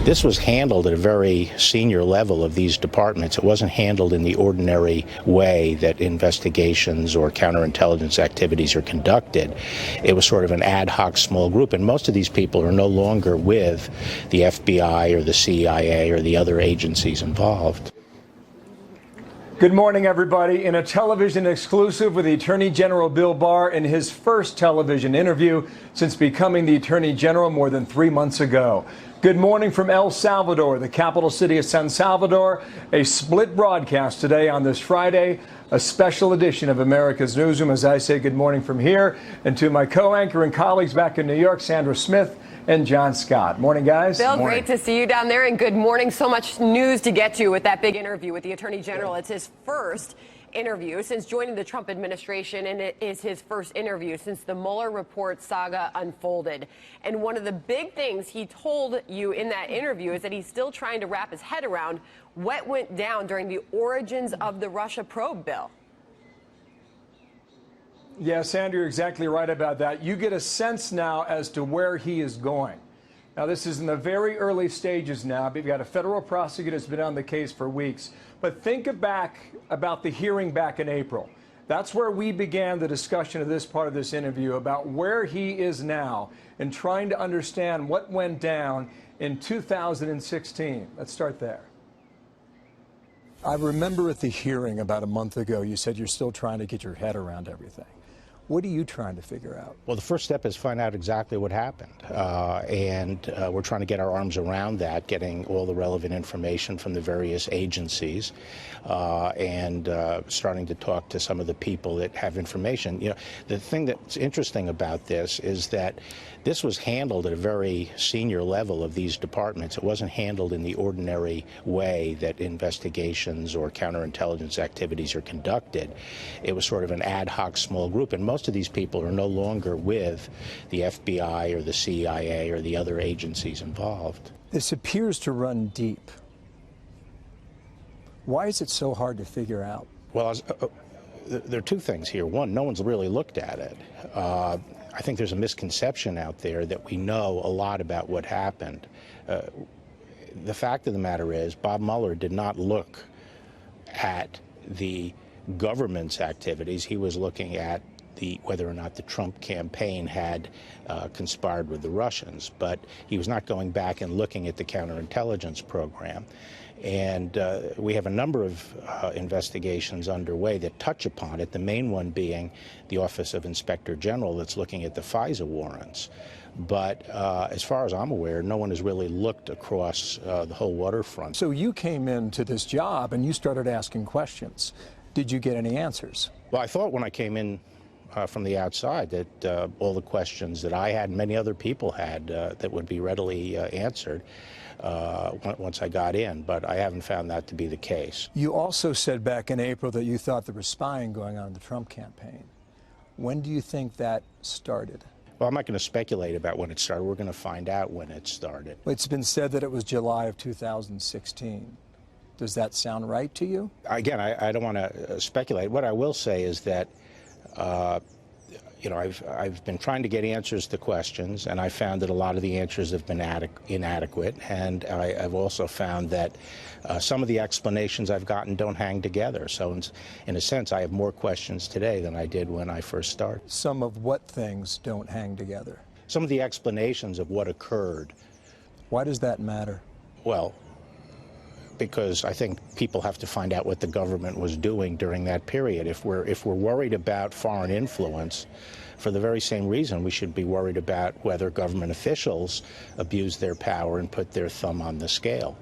This was handled at a very senior level of these departments. It wasn't handled in the ordinary way that investigations or counterintelligence activities are conducted. It was sort of an ad hoc small group, and most of these people are no longer with the FBI or the CIA or the other agencies involved. Good morning, everybody. In a television exclusive with the Attorney General Bill Barr in his first television interview since becoming the Attorney General more than 3 months ago. Good morning from El Salvador, the capital city of San Salvador. A split broadcast today on this Friday, a special edition of America's Newsroom. As I say good morning from here, and to my co-anchor and colleagues back in New York, Sandra Smith and John Scott. Morning, guys. Bill, morning. Great to see you down there, and good morning. So much news to get to with that big interview with the Attorney General. It's his first interview since joining the Trump administration, and it is his first interview since the Mueller report saga unfolded. And one of the big things he told you in that interview is that he's still trying to wrap his head around what went down during the origins of the Russia probe, Bill. Yeah, Sandra, you're exactly right about that. You get a sense now as to where he is going. Now, this is in the very early stages now. We've got a federal prosecutor that's been on the case for weeks. But think back about the hearing back in April. That's where we began the discussion of this part of this interview about where he is now and trying to understand what went down in 2016. Let's start there. I remember at the hearing about a month ago, you said you're still trying to get your head around everything. What are you trying to figure out? Well, the first step is find out exactly what happened. We're trying to get our arms around that, getting all the relevant information from the various agencies and starting to talk to some of the people that have information. You know, the thing that's interesting about this is that this was handled at a very senior level of these departments. It wasn't handled in the ordinary way that investigations or counterintelligence activities are conducted. It was sort of an ad hoc small group, and most of these people are no longer with the FBI or the CIA or the other agencies involved. This appears to run deep. Why is it so hard to figure out? Well, there are two things here. One, no one's really looked at it. I think there's a misconception out there that we know a lot about what happened. The fact of the matter is, Bob Mueller did not look at the government's activities. He was looking at whether or not the Trump campaign had conspired with the Russians, but he was not going back and looking at the counterintelligence program. And we have a number of investigations underway that touch upon it, the main one being the Office of Inspector General that's looking at the FISA warrants. But as far as I'm aware, no one has really looked across the whole waterfront. So you came into this job and you started asking questions. Did you get any answers? Well, I thought when I came in from the outside that all the questions that I had and many other people had that would be readily answered once I got in, but I haven't found that to be the case. You also said back in April that you thought there was spying going on in the Trump campaign. When do you think that started? Well, I'm not going to speculate about when it started. We're going to find out when it started. It's been said that it was July of 2016. Does that sound right to you? Again, I don't want to speculate. What I will say is that you know, I've been trying to get answers to questions, and I found that a lot of the answers have been inadequate. And I've also found that some of the explanations I've gotten don't hang together. So in a sense, I have more questions today than I did when I first started. Some of what things don't hang together? Some of the explanations of what occurred. Why does that matter? Well, because I think people have to find out what the government was doing during that period. If we're worried about foreign influence, for the very same reason we should be worried about whether government officials abuse their power and put their thumb on the scale.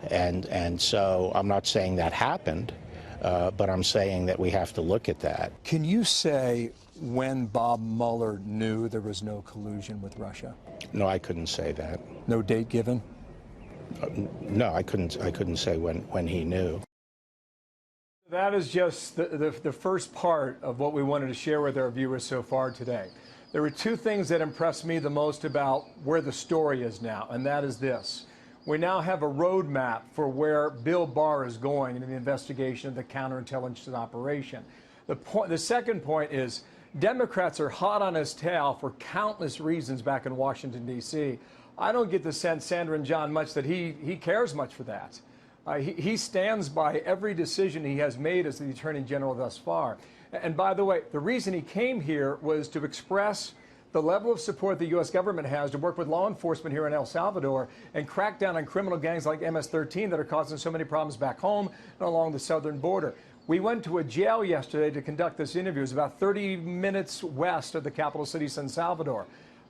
And so I'm not saying that happened, but I'm saying that we have to look at that. Can you say when Bob Mueller knew there was no collusion with Russia? No, I couldn't say that. No date given? No, I couldn't say when he knew. That is just the first part of what we wanted to share with our viewers so far today. There were two things that impressed me the most about where the story is now, and that is this. We now have a roadmap for where Bill Barr is going in the investigation of the counterintelligence operation. The second point is Democrats are hot on his tail for countless reasons back in Washington, D.C. I don't get the sense, Sandra and John, much that he cares much for that. He stands by every decision he has made as the Attorney General thus far. And by the way, the reason he came here was to express the level of support the U.S. government has to work with law enforcement here in El Salvador and crack down on criminal gangs like MS-13 that are causing so many problems back home and along the southern border. We went to a jail yesterday to conduct this interview. It was about 30 minutes west of the capital city, San Salvador.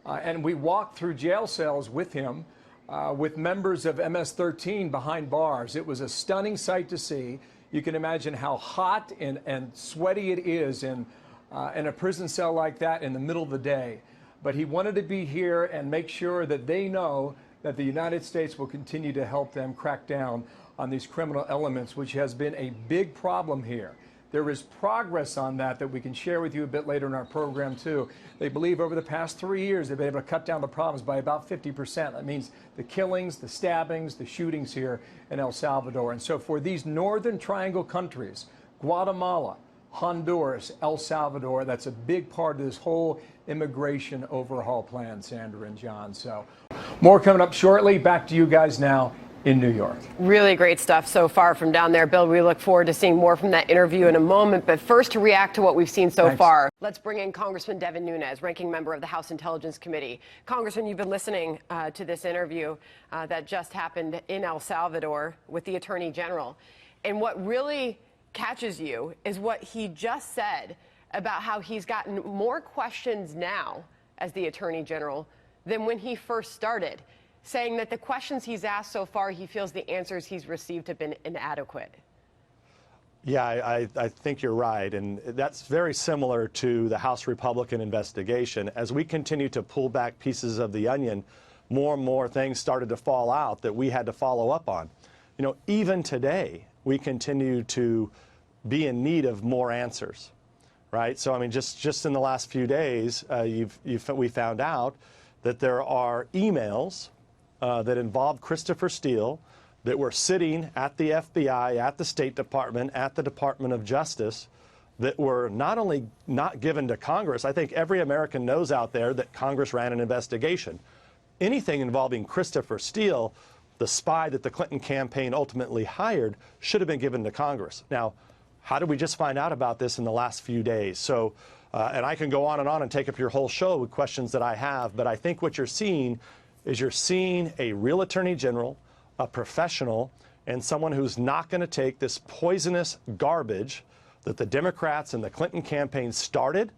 And we walked through jail cells with him, with members of MS-13 behind bars. It was a stunning sight to see. You can imagine how hot and sweaty it is in a prison cell like that in the middle of the day. But he wanted to be here and make sure that they know that the United States will continue to help them crack down on these criminal elements, which has been a big problem here. There is progress on that we can share with you a bit later in our program, too. They believe over the past 3 years they've been able to cut down the problems by about 50%. That means the killings, the stabbings, the shootings here in El Salvador. And so for these Northern Triangle countries, Guatemala, Honduras, El Salvador, that's a big part of this whole immigration overhaul plan, Sandra and John. So more coming up shortly. Back to you guys now in New York. Really great stuff so far from down there. Bill, we look forward to seeing more from that interview in a moment. But first, to react to what we've seen so far, let's bring in Congressman Devin Nunes, ranking member of the House Intelligence Committee. Congressman, you've been listening to this interview that just happened in El Salvador with the Attorney General. And what really catches you is what he just said about how he's gotten more questions now as the Attorney General than when he first started, saying that the questions he's asked so far, he feels the answers he's received have been inadequate. Yeah, I think you're right. And that's very similar to the House Republican investigation. As we continue to pull back pieces of the onion, more and more things started to fall out that we had to follow up on. You know, even today, we continue to be in need of more answers, right? So, I mean, just in the last few days, we found out that there are emails that involved Christopher Steele that were sitting at the FBI, at the State Department, at the Department of Justice, that were not only not given to Congress. I think every American knows out there that Congress ran an investigation. Anything involving Christopher Steele, the spy that the Clinton campaign ultimately hired, should have been given to Congress. Now, how did we just find out about this in the last few days? So, and I can go on and take up your whole show with questions that I have, but I think what you're seeing is you're seeing a real Attorney General, a professional, and someone who's not going to take this poisonous garbage that the Democrats and the Clinton campaign started,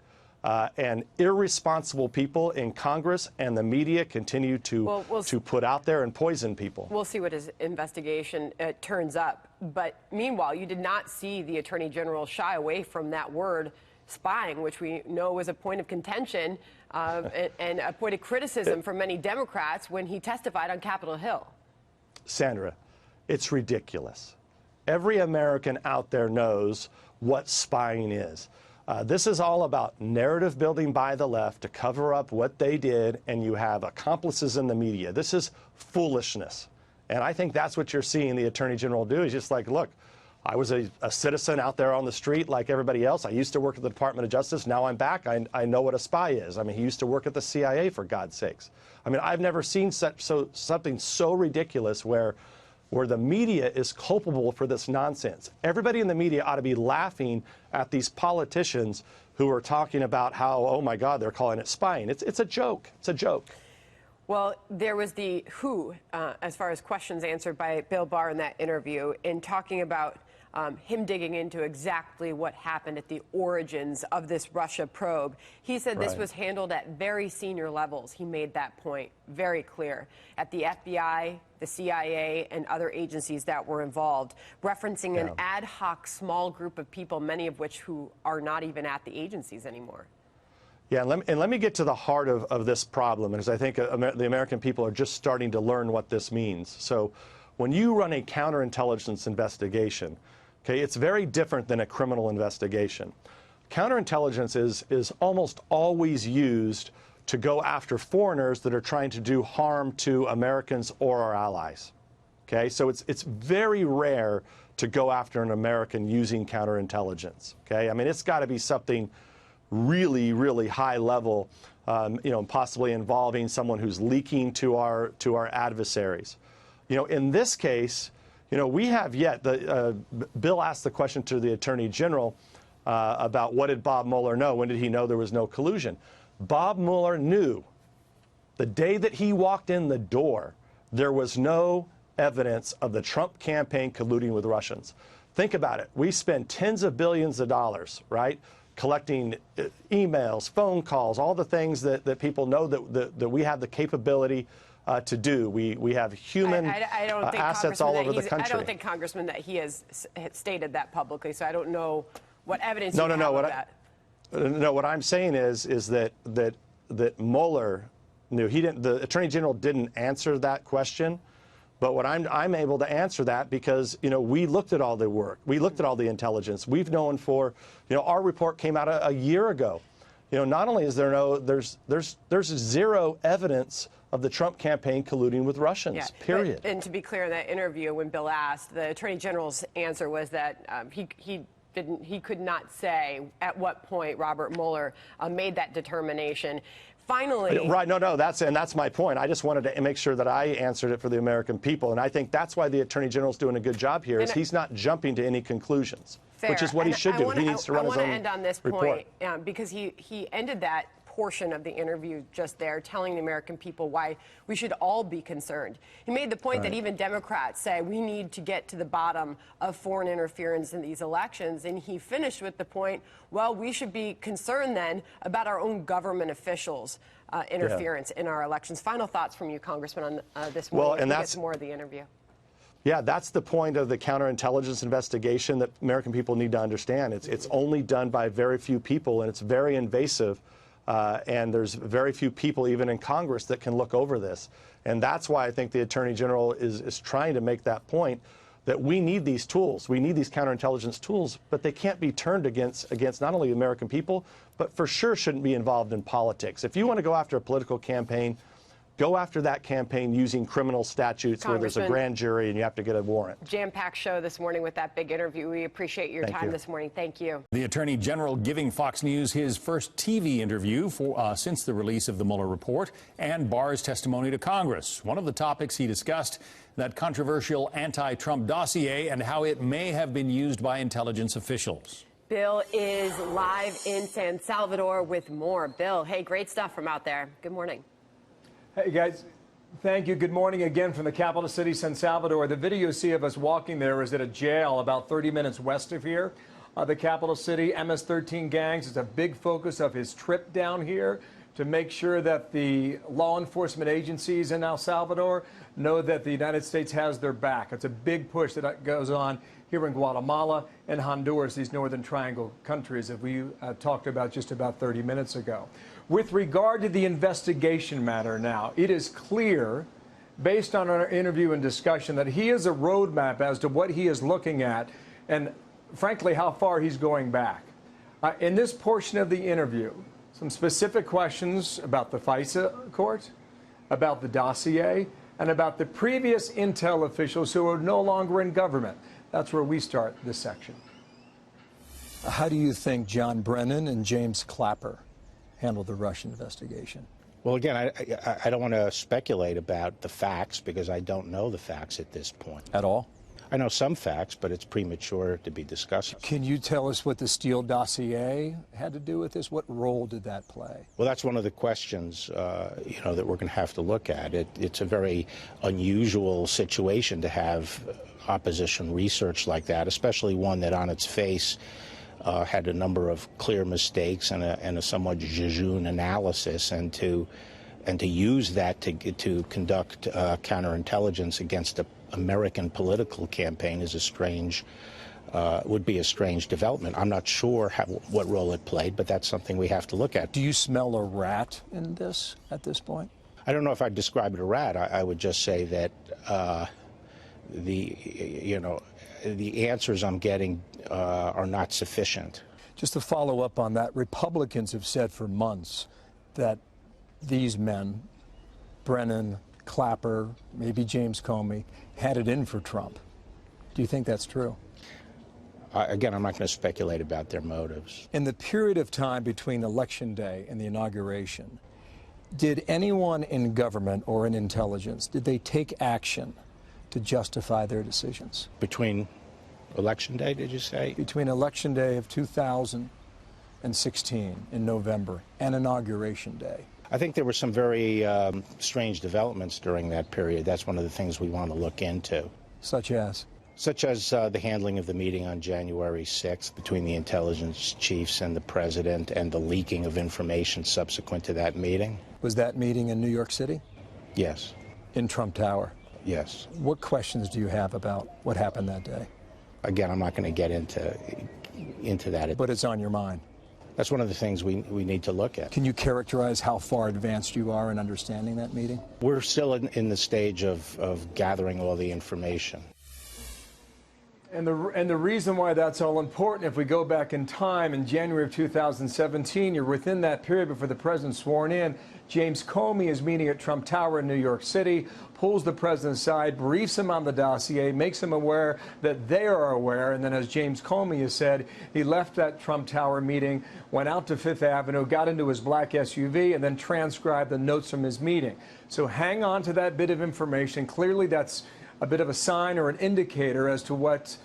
and irresponsible people in Congress and the media continue to put out there and poison people. We'll see what his investigation turns up. But meanwhile, you did not see the Attorney General shy away from that word spying, which we know was a point of contention and a point of criticism for many Democrats when he testified on Capitol Hill. Sandra, it's ridiculous. Every American out there knows what spying is. This is all about narrative building by the left to cover up what they did, and you have accomplices in the media. This is foolishness. And I think that's what you're seeing the Attorney General do. He's just like, look, I was a citizen out there on the street like everybody else. I used to work at the Department of Justice. Now I'm back. I know what a spy is. I mean, he used to work at the CIA, for God's sakes. I mean, I've never seen something so ridiculous where the media is culpable for this nonsense. Everybody in the media ought to be laughing at these politicians who are talking about how, oh my God, they're calling it spying. It's a joke. It's a joke. Well, there was the who, as far as questions answered by Bill Barr in that interview, in talking about him digging into exactly what happened at the origins of this Russia probe. He said this was handled at very senior levels. He made that point very clear at the FBI, the CIA, and other agencies that were involved, referencing an ad hoc small group of people, many of which who are not even at the agencies anymore. Yeah, and let me get to the heart of this problem, because I think the American people are just starting to learn what this means. So when you run a counterintelligence investigation, okay, it's very different than a criminal investigation. Counterintelligence is almost always used to go after foreigners that are trying to do harm to Americans or our allies. Okay, so it's very rare to go after an American using counterintelligence. Okay, I mean, it's got to be something really, really high level, possibly involving someone who's leaking to our adversaries. In this case, we have yet, Bill asked the question to the Attorney General about what did Bob Mueller know? When did he know there was no collusion? Bob Mueller knew the day that he walked in the door, there was no evidence of the Trump campaign colluding with Russians. Think about it. We spend tens of billions of dollars, right, collecting emails, phone calls, all the things that people know that we have the capability to do. We have human assets all over the country. I don't think, Congressman, that he has stated that publicly, so I don't know what evidence you have of that. No, what I'm saying is that Mueller knew. The Attorney General didn't answer that question, but what I'm able to answer that because we looked at all the work, we looked at all the intelligence. We've known for our report came out a year ago. Not only is there's zero evidence of the Trump campaign colluding with Russians. Period. And to be clear, in that interview, when Bill asked, the Attorney General's answer was that he could not say at what point Robert Mueller made that determination. Finally, right? No, that's my point. I just wanted to make sure that I answered it for the American people, and I think that's why the Attorney General's doing a good job here. Is he's not jumping to any conclusions, which is what he should do. He needs to run his own report. I want to end on this point because he ended that portion of the interview just there, telling the American people why we should all be concerned. He made the point that even Democrats say we need to get to the bottom of foreign interference in these elections. And he finished with the point, well, we should be concerned then about our own government officials' interference in our elections. Final thoughts from you, Congressman, on this morning. Well, and that's more of the interview. Yeah, that's the point of the counterintelligence investigation that American people need to understand. It's only done by very few people, and it's very invasive. And there's very few people, even in Congress, that can look over this. And that's why I think the Attorney General is trying to make that point, that we need these tools. We need these counterintelligence tools, but they can't be turned against not only the American people, but for sure shouldn't be involved in politics. If you want to go after a political campaign, go after that campaign using criminal statutes where there's a grand jury and you have to get a warrant. Jam-packed show this morning with that big interview. We appreciate your time this morning. Thank you. The Attorney General giving Fox News his first TV interview since the release of the Mueller report and Barr's testimony to Congress. One of the topics he discussed, that controversial anti-Trump dossier and how it may have been used by intelligence officials. Bill is live in San Salvador with more. Bill, hey, great stuff from out there. Good morning. Hey, guys. Thank you. Good morning again from the capital city, San Salvador. The video you see of us walking there is at a jail about 30 minutes west of here. The capital city, MS-13 gangs, is a big focus of his trip down here to make sure that the law enforcement agencies in El Salvador know that the United States has their back. It's a big push that goes on here in Guatemala and Honduras, these Northern Triangle countries that we talked about just about 30 minutes ago. With regard to the investigation matter now, it is clear, based on our interview and discussion, that he has a roadmap as to what he is looking at and, frankly, how far he's going back. In this portion of the interview, some specific questions about the FISA court, about the dossier, and about the previous intel officials who are no longer in government. That's where we start this section. How do you think John Brennan and James Clapper handled the Russian investigation? Well, again, I don't want to speculate about the facts because I don't know the facts at this point. At all? I know some facts, but it's premature to be discussed. Can you tell us what the Steele dossier had to do with this? What role did that play? Well, that's one of the questions, that we're going to have to look at. It's a very unusual situation to have opposition research like that, especially one that on its face had a number of clear mistakes and a somewhat jejune analysis, and to use that to conduct counterintelligence against a American political campaign is would be a strange development. I'm not sure what role it played, but that's something we have to look at. Do you smell a rat in this at this point? I don't know if I'd describe it a rat. I would just say that the answers I'm getting are not sufficient. Just to follow up on that, Republicans have said for months that these men, Brennan, Clapper, maybe James Comey, had it in for Trump. Do you think that's true? Again, I'm not going to speculate about their motives. In the period of time between Election Day and the inauguration, did anyone in government or in intelligence, did they take action to justify their decisions? Between Election Day, did you say? Between Election Day of 2016 in November and Inauguration Day. I think there were some very strange developments during that period. That's one of the things we want to look into. Such as? Such as the handling of the meeting on January 6th between the intelligence chiefs and the president, and the leaking of information subsequent to that meeting. Was that meeting in New York City? Yes. In Trump Tower? Yes. What questions do you have about what happened that day? Again, I'm not going to get into that. But it's on your mind. That's one of the things we need to look at. Can you characterize how far advanced you are in understanding that meeting? We're still in the stage of gathering all the information. And the reason why that's all important, if we go back in time, in January of 2017, you're within that period before the president's sworn in. James Comey is meeting at Trump Tower in New York City, pulls the president aside, briefs him on the dossier, makes him aware that they are aware, and then, as James Comey has said, he left that Trump Tower meeting, went out to Fifth Avenue, got into his black SUV, and then transcribed the notes from his meeting. So hang on to that bit of information. Clearly, that's a bit of a sign or an indicator as to what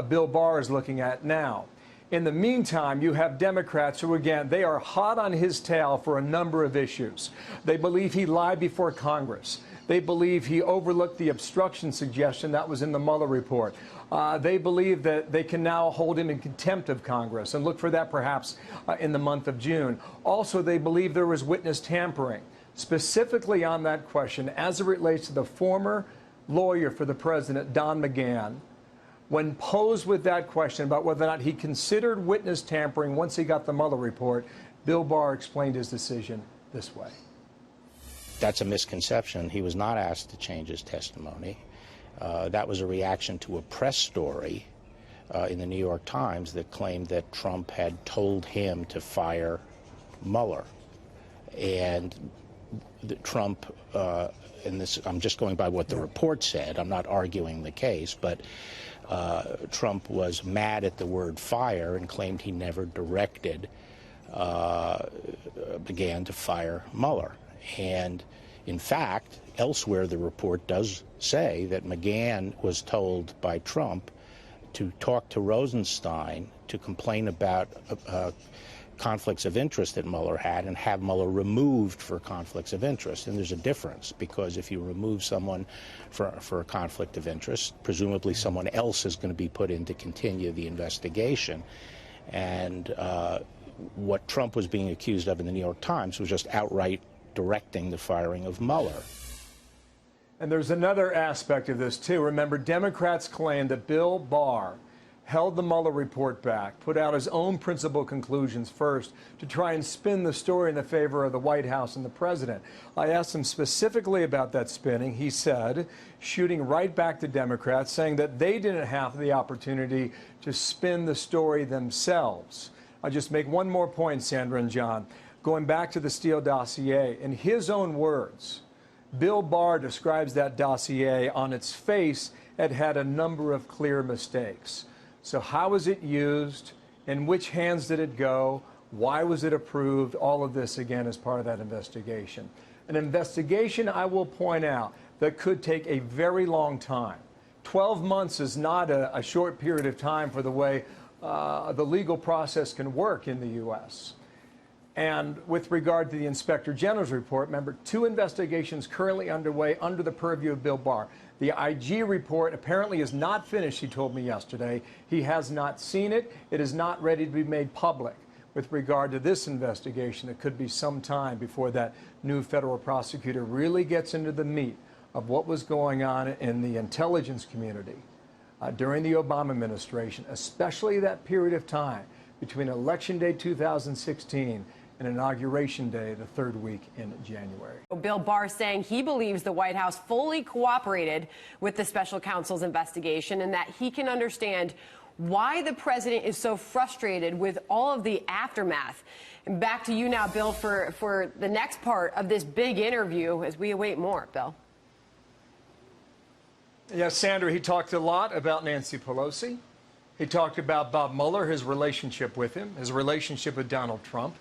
Bill Barr is looking at now. In the meantime, you have Democrats who, again, they are hot on his tail for a number of issues. They believe he lied before Congress. They believe he overlooked the obstruction suggestion that was in the Mueller report. They believe that they can now hold him in contempt of Congress, and look for that perhaps in the month of June. Also, they believe there was witness tampering. Specifically on that question, as it relates to the former lawyer for the president, Don McGahn, when posed with that question about whether or not he considered witness tampering once he got the Mueller report, Bill Barr explained his decision this way. That's a misconception. He was not asked to change his testimony. That was a reaction to a press story in the New York Times that claimed that Trump had told him to fire Mueller. And Trump, and this, I'm just going by what the report said, I'm not arguing the case, but Trump was mad at the word fire and claimed he never directed McGahn to fire Mueller. And in fact, elsewhere the report does say that McGahn was told by Trump to talk to Rosenstein to complain about conflicts of interest that Mueller had and have Mueller removed for conflicts of interest. And there's a difference, because if you remove someone for a conflict of interest, presumably someone else is going to be put in to continue the investigation. And what Trump was being accused of in the New York Times was just outright directing the firing of Mueller. And there's another aspect of this, too. Remember, Democrats claim that Bill Barr held the Mueller report back, put out his own principal conclusions first to try and spin the story in the favor of the White House and the president. I asked him specifically about that spinning. He said, shooting right back to Democrats, saying that they didn't have the opportunity to spin the story themselves. I'll just make one more point, Sandra and John. Going back to the Steele dossier, in his own words, Bill Barr describes that dossier on its face it had a number of clear mistakes. So how was it used? In which hands did it go? Why was it approved? All of this, again, is part of that investigation. An investigation, I will point out, that could take a very long time. 12 months is not a short period of time for the way the legal process can work in the U.S. And with regard to the Inspector General's report, remember, 2 investigations currently underway under the purview of Bill Barr. The IG report apparently is not finished, he told me yesterday. He has not seen it. It is not ready to be made public. With regard to this investigation, it could be some time before that new federal prosecutor really gets into the meat of what was going on in the intelligence community during the Obama administration, especially that period of time between Election Day 2016 and Inauguration Day, the 3rd week in January. Bill Barr saying he believes the White House fully cooperated with the special counsel's investigation and that he can understand why the president is so frustrated with all of the aftermath. And back to you now, Bill, for the next part of this big interview as we await more. Bill. Yes, Sandra, he talked a lot about Nancy Pelosi. He talked about Bob Mueller, his relationship with him, his relationship with Donald Trump,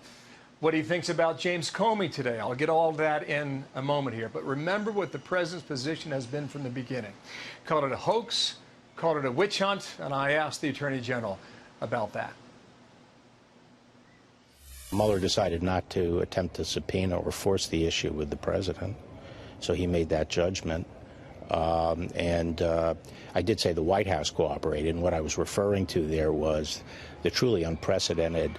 what he thinks about James Comey today. I'll get all that in a moment here. But remember what the president's position has been from the beginning. Called it a hoax, called it a witch hunt, and I asked the Attorney General about that. Mueller decided not to attempt to subpoena or force the issue with the president, so he made that judgment. I did say the White House cooperated, and what I was referring to there was the truly unprecedented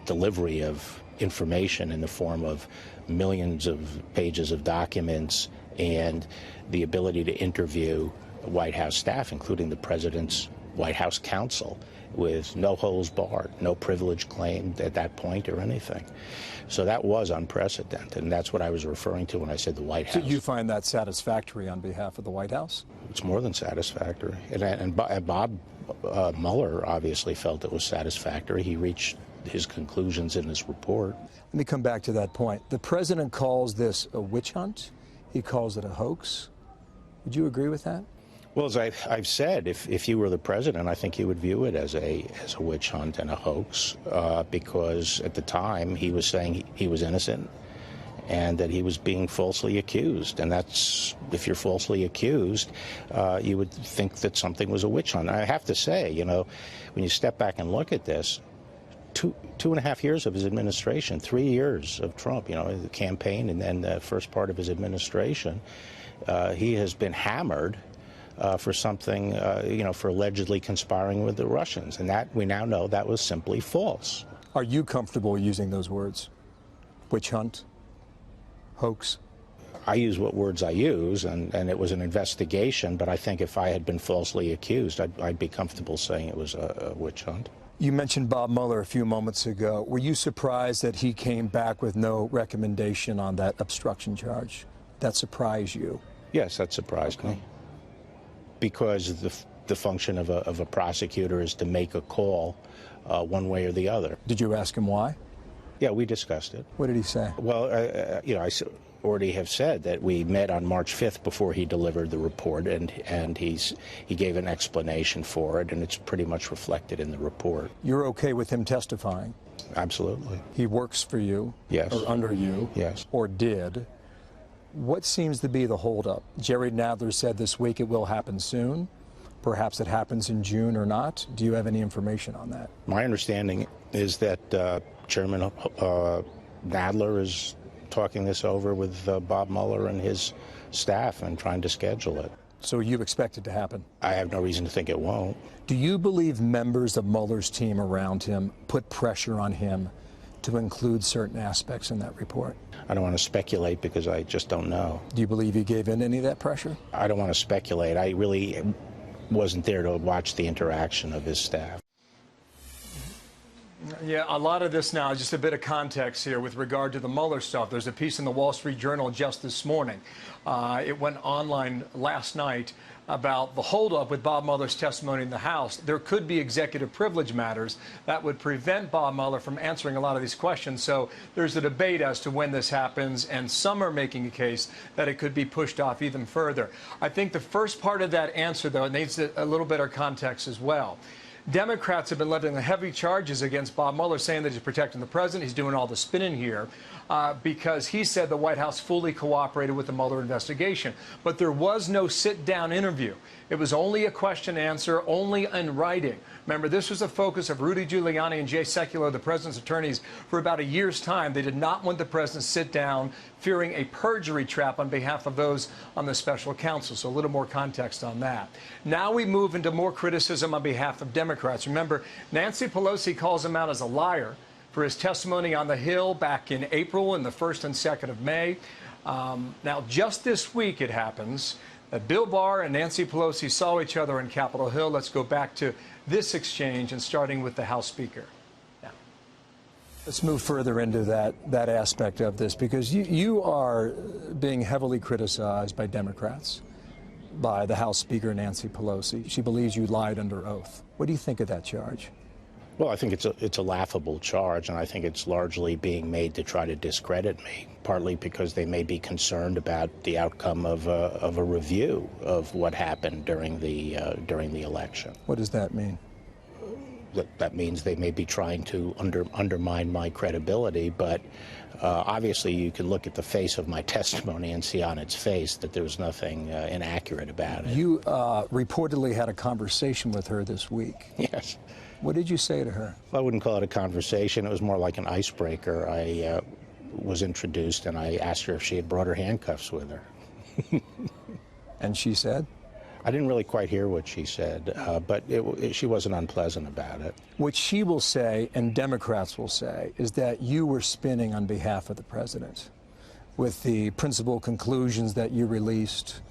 delivery of information in the form of millions of pages of documents and the ability to interview White House staff, including the president's White House counsel, with no holds barred, no privilege claimed at that point or anything. So that was unprecedented, and that's what I was referring to when I said the White House. So you find that satisfactory on behalf of the White House? It's more than satisfactory. And Bob Mueller obviously felt it was satisfactory. He reached his conclusions in his report. Let me come back to that point. The president calls this a witch hunt. He calls it a hoax. Would you agree with that? Well, as I've said, if you were the president, I think you would view it as a witch hunt and a hoax, because at the time he was saying he was innocent and that he was being falsely accused. And that's, if you're falsely accused, you would think that something was a witch hunt. I have to say, you know, when you step back and look at this, two and a half years of his administration, 3 years of Trump, you know, the campaign and then the first part of his administration, he has been hammered for something, you know, for allegedly conspiring with the Russians. And that, we now know, that was simply false. Are you comfortable using those words? Witch hunt? Hoax? I use what words I use, and it was an investigation, but I think if I had been falsely accused, I'd be comfortable saying it was a witch hunt. You mentioned Bob Mueller a few moments ago. Were you surprised that he came back with no recommendation on that obstruction charge? That surprised you? Yes, that surprised me. Because the function of a prosecutor is to make a call one way or the other. Did you ask him why? Yeah, we discussed it. What did he say? Well, you know, I already have said that we met on March 5th before he delivered the report, and he gave an explanation for it, and it's pretty much reflected in the report. You're okay with him testifying? Absolutely. He works for you? Yes. Or under you? Yes. Or did? What seems to be the holdup? Jerry Nadler said this week it will happen soon. Perhaps it happens in June or not. Do you have any information on that? My understanding is that Chairman Nadler is talking this over with Bob Mueller and his staff and trying to schedule it. So you expect it to happen? I have no reason to think it won't. Do you believe members of Mueller's team around him put pressure on him to include certain aspects in that report? I don't want to speculate because I just don't know. Do you believe he gave in any of that pressure? I don't want to speculate. I really wasn't there to watch the interaction of his staff. Yeah, a lot of this now, just a bit of context here with regard to the Mueller stuff. There's a piece in the Wall Street Journal just this morning. It went online last night about the holdup with Bob Mueller's testimony in the House. There could be executive privilege matters that would prevent Bob Mueller from answering a lot of these questions. So there's a debate as to when this happens, and some are making a case that it could be pushed off even further. I think the first part of that answer, though, it needs a little bit of context as well. Democrats have been levying heavy charges against Bob Mueller, saying that he's protecting the president. He's doing all the spinning here because he said the White House fully cooperated with the Mueller investigation. But there was no sit-down interview. It was only a question and answer, only in writing. Remember, this was the focus of Rudy Giuliani and Jay Sekulow, the president's attorneys, for about a year's time. They did not want the president to sit down, fearing a perjury trap on behalf of those on the special counsel. So a little more context on that. Now we move into more criticism on behalf of Democrats. Remember, Nancy Pelosi calls him out as a liar for his testimony on the Hill back in April and the 1st and 2nd of May. Now, just this week it happens that Bill Barr and Nancy Pelosi saw each other on Capitol Hill. Let's go back to this exchange, and starting with the House Speaker. Now, let's move further into that aspect of this, because you are being heavily criticized by Democrats, by the House Speaker Nancy Pelosi. She believes you lied under oath. What do you think of that charge? Well, I think it's a laughable charge, and I think it's largely being made to try to discredit me, partly because they may be concerned about the outcome of a review of what happened during the election. What does that mean? That means they may be trying to undermine my credibility, but obviously you can look at the face of my testimony and see on its face that there was nothing inaccurate about it. You reportedly had a conversation with her this week. Yes. What did you say to her? I wouldn't call it a conversation. It was more like an icebreaker. I was introduced, and I asked her if she had brought her handcuffs with her. And she said? I didn't really quite hear what she said, but she wasn't unpleasant about it. What she will say, and Democrats will say, is that you were spinning on behalf of the president with the principal conclusions that you released.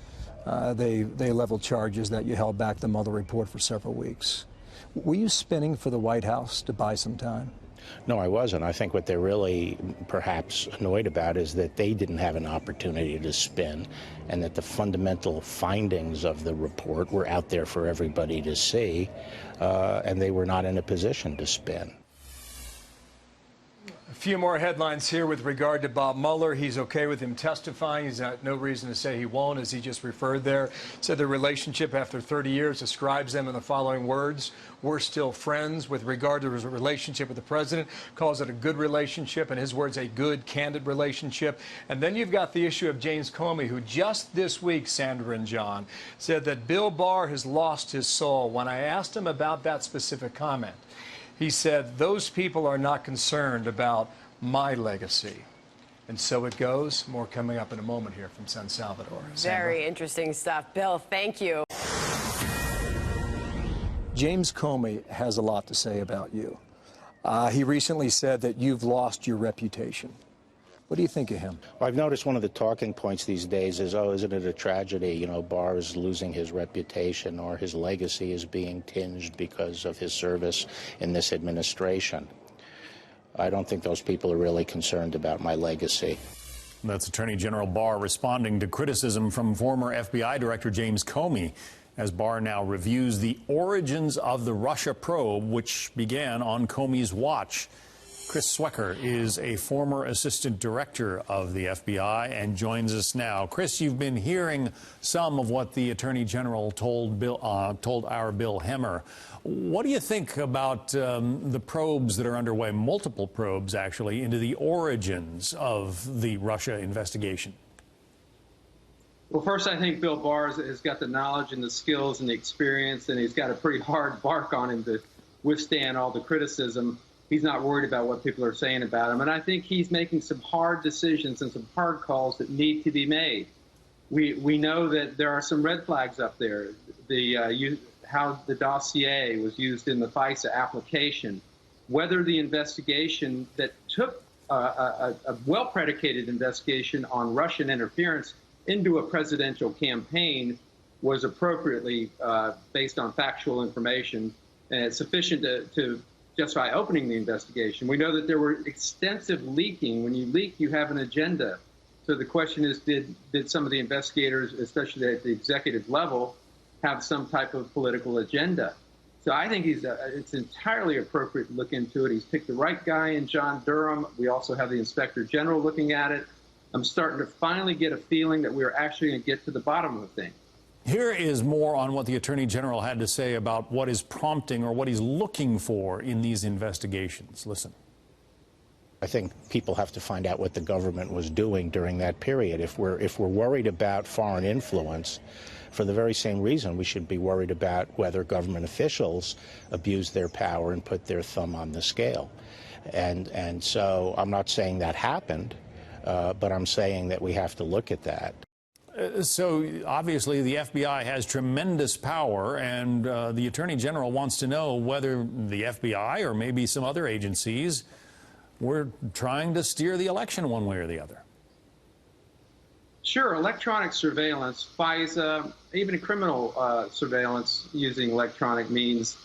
They leveled charges that you held back the Mueller report for several weeks. Were you spinning for the White House to buy some time? No, I wasn't. I think what they're really perhaps annoyed about is that they didn't have an opportunity to spin, and that the fundamental findings of the report were out there for everybody to see, and they were not in a position to spin. A few more headlines here with regard to Bob Mueller. He's okay with him testifying. He's got no reason to say he won't, as he just referred there. Said the relationship after 30 years describes them in the following words: we're still friends. With regard to his relationship with the president, calls it a good relationship, in his words, a good, candid relationship. And then you've got the issue of James Comey, who just this week, Sandra and John, said that Bill Barr has lost his soul. When I asked him about that specific comment, he said, those people are not concerned about my legacy. And so it goes. More coming up in a moment here from San Salvador. Sandra. Very interesting stuff. Bill, thank you. James Comey has a lot to say about you. He recently said that you've lost your reputation. What do you think of him? Well, I've noticed one of the talking points these days is, oh, isn't it a tragedy? You know, Barr is losing his reputation, or his legacy is being tinged because of his service in this administration. I don't think those people are really concerned about my legacy. That's Attorney General Barr responding to criticism from former FBI Director James Comey, as Barr now reviews the origins of the Russia probe, which began on Comey's watch. Chris Swecker is a former assistant director of the FBI and joins us now. Chris, you've been hearing some of what the Attorney General told our Bill Hemmer. What do you think about the probes that are underway, multiple probes actually, into the origins of the Russia investigation? Well, first, I think Bill Barr has got the knowledge and the skills and the experience, and he's got a pretty hard bark on him to withstand all the criticism. He's not worried about what people are saying about him. And I think he's making some hard decisions and some hard calls that need to be made. We know that there are some red flags up there. How the dossier was used in the FISA application, whether the investigation that took a well-predicated investigation on Russian interference into a presidential campaign was appropriately based on factual information and sufficient to justify opening the investigation. We know that there were extensive leaking. When you leak, you have an agenda. So the question is, did some of the investigators, especially at the executive level, have some type of political agenda? So I think it's entirely appropriate to look into it. He's picked the right guy in John Durham. We also have the Inspector General looking at it. I'm starting to finally get a feeling that we're actually going to get to the bottom of the thing. Here is more on what the Attorney General had to say about what is prompting or what he's looking for in these investigations. Listen. I think people have to find out what the government was doing during that period. If we're worried about foreign influence, for the very same reason we should be worried about whether government officials abused their power and put their thumb on the scale. And so I'm not saying that happened, but I'm saying that we have to look at that. So obviously the FBI has tremendous power, and the Attorney General wants to know whether the FBI or maybe some other agencies were trying to steer the election one way or the other. Sure, electronic surveillance, FISA, even criminal surveillance using electronic means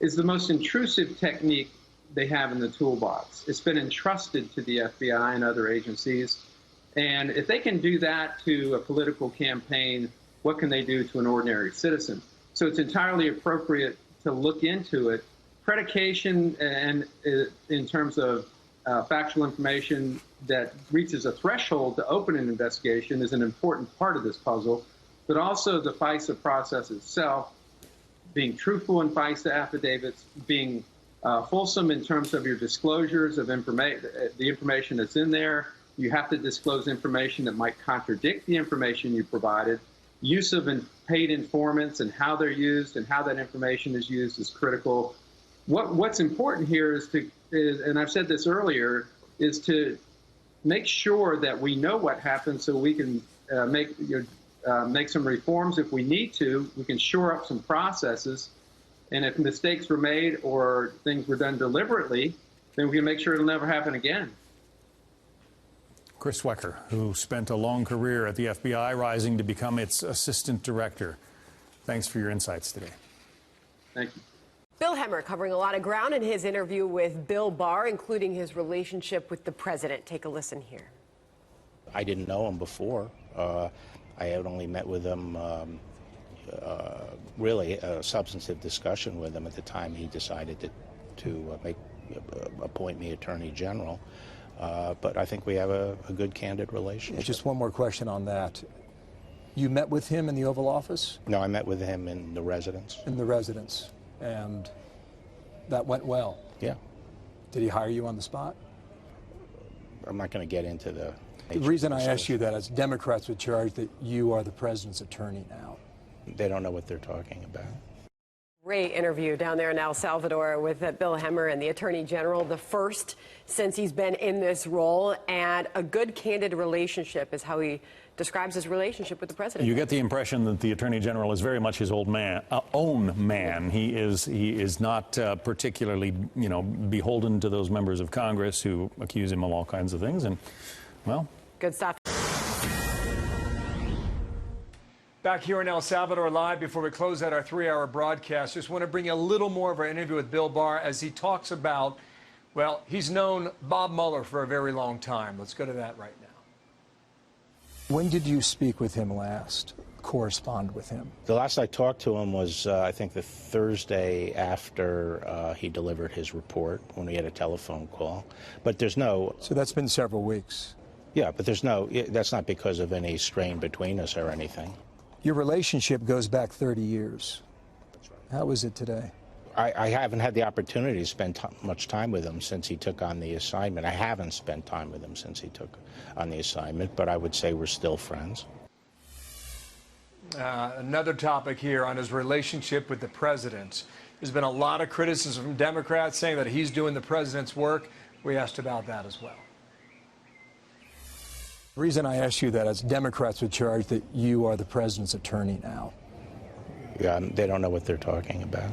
is the most intrusive technique they have in the toolbox. It's been entrusted to the FBI and other agencies. And if they can do that to a political campaign, what can they do to an ordinary citizen? So it's entirely appropriate to look into it. predication and in terms of factual information that reaches a threshold to open an investigation is an important part of this puzzle, but also the FISA process itself, being truthful in FISA affidavits, being fulsome in terms of your disclosures of the information that's in there. You have to disclose information that might contradict the information you provided. Use of paid informants and how they're used and how that information is used is critical. What's important here is and I've said this earlier, is to make sure that we know what happened so we can make some reforms if we need to. We can shore up some processes. And if mistakes were made or things were done deliberately, then we can make sure it'll never happen again. Chris Swecker, who spent a long career at the FBI, rising to become its assistant director. Thanks for your insights today. Thank you. Bill Hemmer covering a lot of ground in his interview with Bill Barr, including his relationship with the president. Take a listen here. I didn't know him before. I had only met with him, really a substantive discussion with him at the time he decided to appoint me Attorney General. But I think we have a good, candid relationship. Just one more question on that. You met with him in the Oval Office? No, I met with him in the residence. In the residence. And that went well? Yeah. Did he hire you on the spot? I'm not going to get into the... The reason I asked you that is Democrats would charge that you are the president's attorney now. They don't know what they're talking about. Great interview down there in El Salvador with Bill Hemmer and the Attorney General, the first since he's been in this role, and a good, candid relationship is how he describes his relationship with the president. You get the impression that the Attorney General is very much his own man. He is not particularly, beholden to those members of Congress who accuse him of all kinds of things. And, well, good stuff. Back here in El Salvador Live, before we close out our 3-hour broadcast, just want to bring you a little more of our interview with Bill Barr as he talks about, well, he's known Bob Mueller for a very long time. Let's go to that right now. When did you speak with him last, correspond with him? The last I talked to him was, I think, the Thursday after he delivered his report, when we had a telephone call. But there's no... So that's been several weeks. Yeah, but that's not because of any strain between us or anything. Your relationship goes back 30 years. How is it today? I haven't had the opportunity to spend much time with him since he took on the assignment. I haven't spent time with him since he took on the assignment, but I would say we're still friends. Another topic here on his relationship with the president. There's been a lot of criticism from Democrats saying that he's doing the president's work. We asked about that as well. The reason I asked you that is Democrats would charge that you are the president's attorney now. Yeah, they don't know what they're talking about.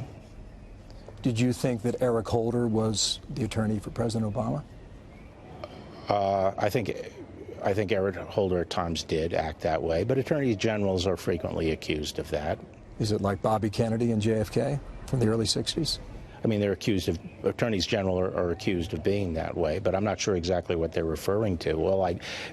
Did you think that Eric Holder was the attorney for President Obama? I think Eric Holder at times did act that way, but attorneys generals are frequently accused of that. Is it like Bobby Kennedy and JFK from the early 60s? I mean, attorneys general are accused of being that way, but I'm not sure exactly what they're referring to. Well,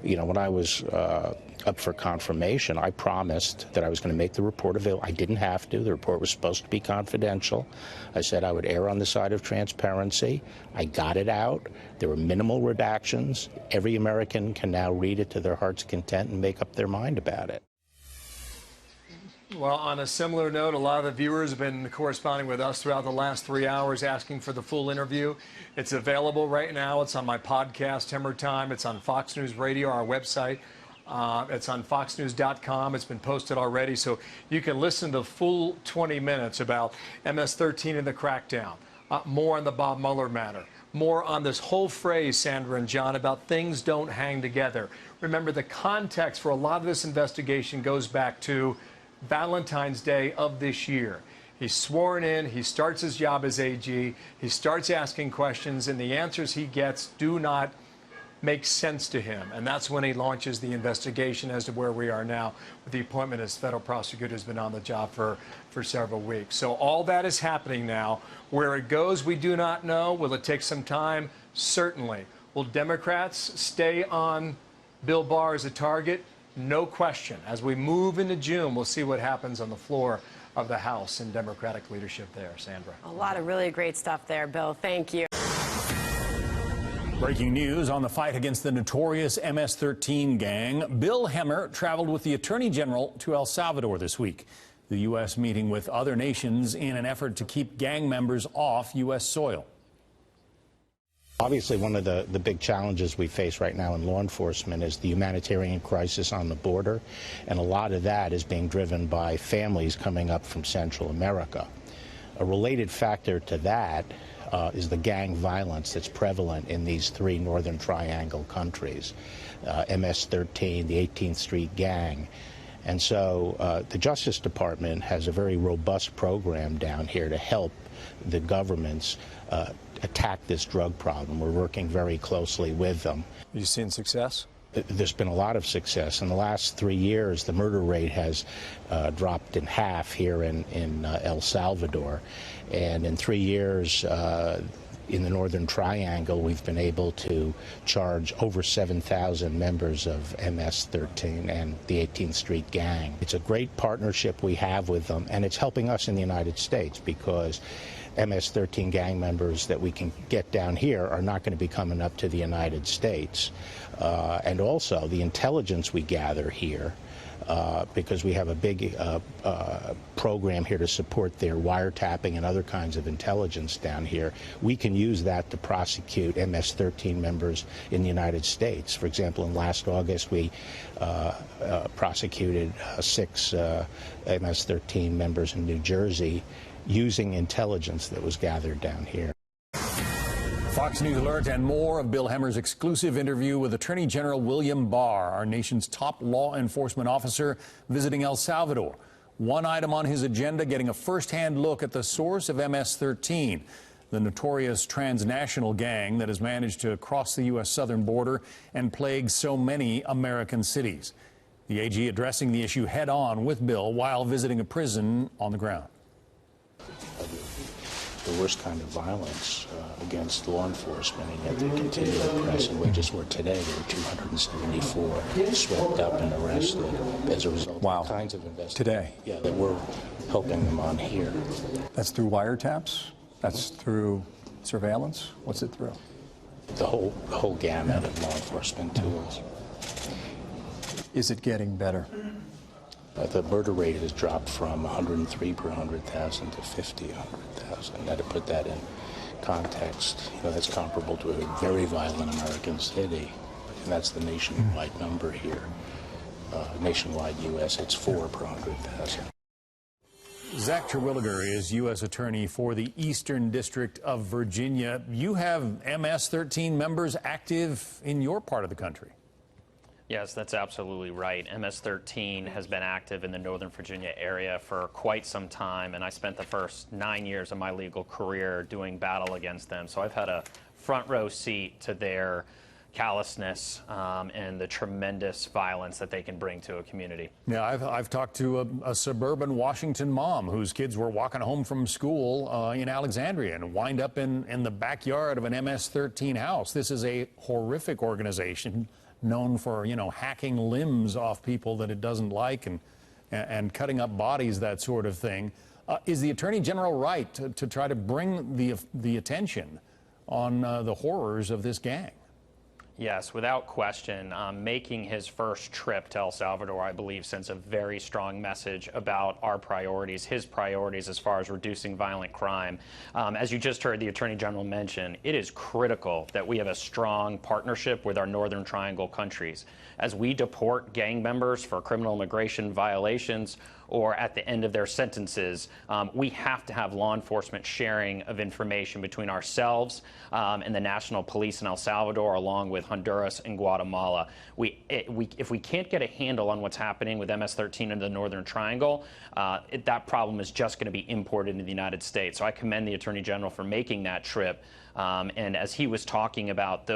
when I was up for confirmation, I promised that I was going to make the report available. I didn't have to. The report was supposed to be confidential. I said I would err on the side of transparency. I got it out. There were minimal redactions. Every American can now read it to their heart's content and make up their mind about it. Well, on a similar note, a lot of the viewers have been corresponding with us throughout the last 3 hours asking for the full interview. It's available right now. It's on my podcast, Hemmer Time. It's on Fox News Radio, our website. It's on foxnews.com. It's been posted already, so you can listen to the full 20 minutes about MS-13 and the crackdown, more on the Bob Mueller matter, more on this whole phrase, Sandra and John, about things don't hang together. Remember, the context for a lot of this investigation goes back to Valentine's Day of this year. He's sworn in, he starts his job as AG, he starts asking questions, and the answers he gets do not make sense to him. And that's when he launches the investigation as to where we are now with the appointment as federal prosecutor has been on the job for several weeks. So all that is happening now. Where it goes, we do not know. Will it take some time? Certainly. Will Democrats stay on Bill Barr as a target? No question. As we move into June, we'll see what happens on the floor of the House and Democratic leadership there. Sandra. A lot of really great stuff there, Bill. Thank you. Breaking news on the fight against the notorious MS-13 gang. Bill Hemmer traveled with the Attorney General to El Salvador this week. The U.S. meeting with other nations in an effort to keep gang members off U.S. soil. Obviously, one of the big challenges we face right now in law enforcement is the humanitarian crisis on the border, and a lot of that is being driven by families coming up from Central America. A related factor to that is the gang violence that's prevalent in these three Northern Triangle countries, MS-13, the 18th Street Gang. And so the Justice Department has a very robust program down here to help the governments attack this drug problem. We're working very closely with them. Are you seeing success? There's been a lot of success. In the last 3 years, the murder rate has dropped in half here in El Salvador. And in 3 years, in the Northern Triangle, we've been able to charge over 7,000 members of MS-13 and the 18th Street Gang. It's a great partnership we have with them, and it's helping us in the United States because MS-13 gang members that we can get down here are not going to be coming up to the United States. And also the intelligence we gather here, because we have a big program here to support their wiretapping and other kinds of intelligence down here, we can use that to prosecute MS-13 members in the United States. For example, in last August, we prosecuted 6 MS-13 members in New Jersey using intelligence that was gathered down here. Fox News Alert and more of Bill Hemmer's exclusive interview with Attorney General William Barr, our nation's top law enforcement officer, visiting El Salvador. One item on his agenda, getting a first-hand look at the source of MS-13, the notorious transnational gang that has managed to cross the U.S. southern border and plague so many American cities. The AG addressing the issue head-on with Bill while visiting a prison on the ground. The worst kind of violence against law enforcement, and yet they continue to press. And we just were today, there were 274 swept up and arrested as a result of the kinds of investigations. Today? Yeah, that we're helping them on here. That's through wiretaps? That's through surveillance? What's it through? The whole gamut of law enforcement tools. Is it getting better? The murder rate has dropped from 103 per 100,000 to 50 per 100,000. Now, to put that in context, that's comparable to a very violent American city, and that's the nationwide number here. Nationwide U.S., it's 4 per 100,000. Zach Terwilliger is U.S. Attorney for the Eastern District of Virginia. You have MS-13 members active in your part of the country. Yes, that's absolutely right. MS-13 has been active in the Northern Virginia area for quite some time, and I spent the first 9 years of my legal career doing battle against them. So I've had a front row seat to their callousness and the tremendous violence that they can bring to a community. Yeah, I've talked to a suburban Washington mom whose kids were walking home from school in Alexandria and wind up in the backyard of an MS-13 house. This is a horrific organization known for, hacking limbs off people that it doesn't like and cutting up bodies, that sort of thing. Is the Attorney General right to try to bring the attention on the horrors of this gang? Yes, without question. Making his first trip to El Salvador, I believe, sends a very strong message about our priorities, his priorities as far as reducing violent crime. As you just heard the Attorney General mention, it is critical that we have a strong partnership with our Northern Triangle countries. As we deport gang members for criminal immigration violations or at the end of their sentences, we have to have law enforcement sharing of information between ourselves and the national police in El Salvador, along with Honduras and Guatemala. If we can't get a handle on what's happening with MS-13 in the Northern Triangle, that problem is just going to be imported into the United States. So I commend the Attorney General for making that trip. And as he was talking about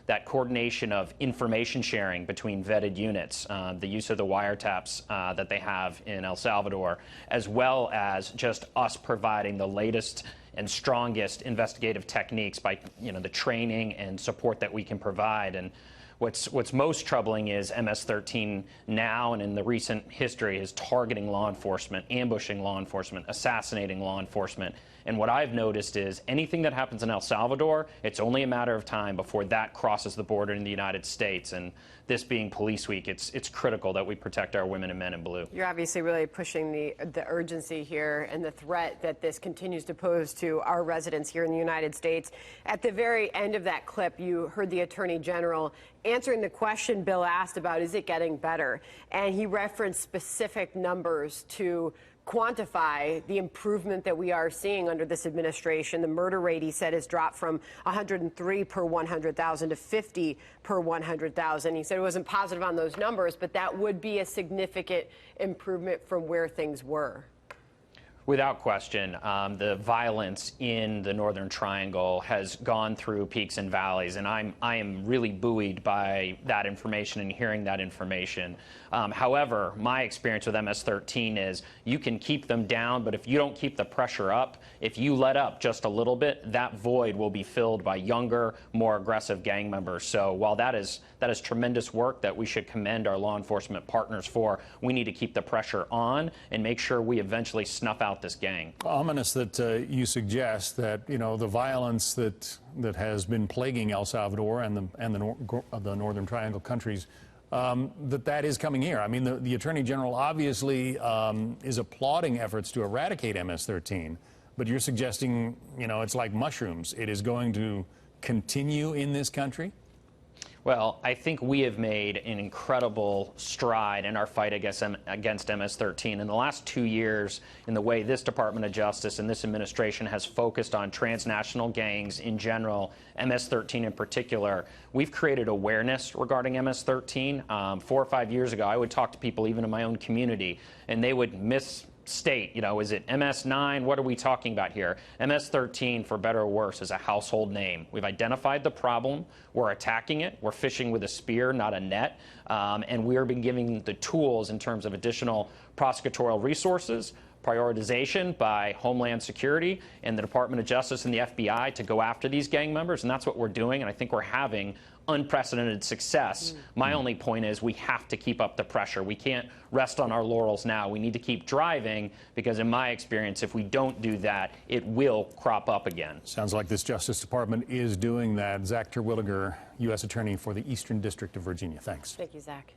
that coordination of information sharing between vetted units, the use of the wiretaps that they have in El Salvador, as well as just us providing the latest and strongest investigative techniques by the training and support that we can provide. And What's most troubling is MS-13 now and in the recent history is targeting law enforcement, ambushing law enforcement, assassinating law enforcement. And what I've noticed is anything that happens in El Salvador, it's only a matter of time before that crosses the border in the United States. And this being Police Week, it's critical that we protect our women and men in blue. You're obviously really pushing the urgency here and the threat that this continues to pose to our residents here in the United States. At the very end of that clip, you heard the Attorney General answering the question Bill asked about, is it getting better? And he referenced specific numbers to quantify the improvement that we are seeing under this administration. The murder rate, he said, has dropped from 103 per 100,000 to 50 per 100,000. He said it wasn't positive on those numbers, but that would be a significant improvement from where things were. Without question, the violence in the Northern Triangle has gone through peaks and valleys, and I am really buoyed by that information and hearing that information. However, my experience with MS-13 is you can keep them down, but if you don't keep the pressure up, if you let up just a little bit, that void will be filled by younger, more aggressive gang members. So while that is tremendous work that we should commend our law enforcement partners for, we need to keep the pressure on and make sure we eventually snuff out this gang. Ominous that you suggest that, you know, the violence that has been plaguing El Salvador and the Northern Triangle countries, that is coming here. I mean, the Attorney General obviously is applauding efforts to eradicate MS-13, but you're suggesting, you know, it's like mushrooms. It is going to continue in this country? Well, I think we have made an incredible stride in our fight against MS-13. In the last 2 years, in the way this Department of Justice and this administration has focused on transnational gangs in general, MS-13 in particular, we've created awareness regarding MS-13. 4 or 5 years ago, I would talk to people even in my own community, and they would misstate, you know, is it MS-9? What are we talking about here? MS-13, for better or worse, is a household name. We've identified the problem. We're attacking it. We're fishing with a spear, not a net. And we are being given the tools in terms of additional prosecutorial resources, prioritization by Homeland Security and the Department of Justice and the FBI to go after these gang members. And that's what we're doing. And I think we're having unprecedented success. My only point is we have to keep up the pressure. We can't rest on our laurels now. We need to keep driving because, in my experience, if we don't do that, it will crop up again. Sounds like this Justice Department is doing that. Zach Terwilliger, U.S. Attorney for the Eastern District of Virginia. Thanks. Thank you, Zach.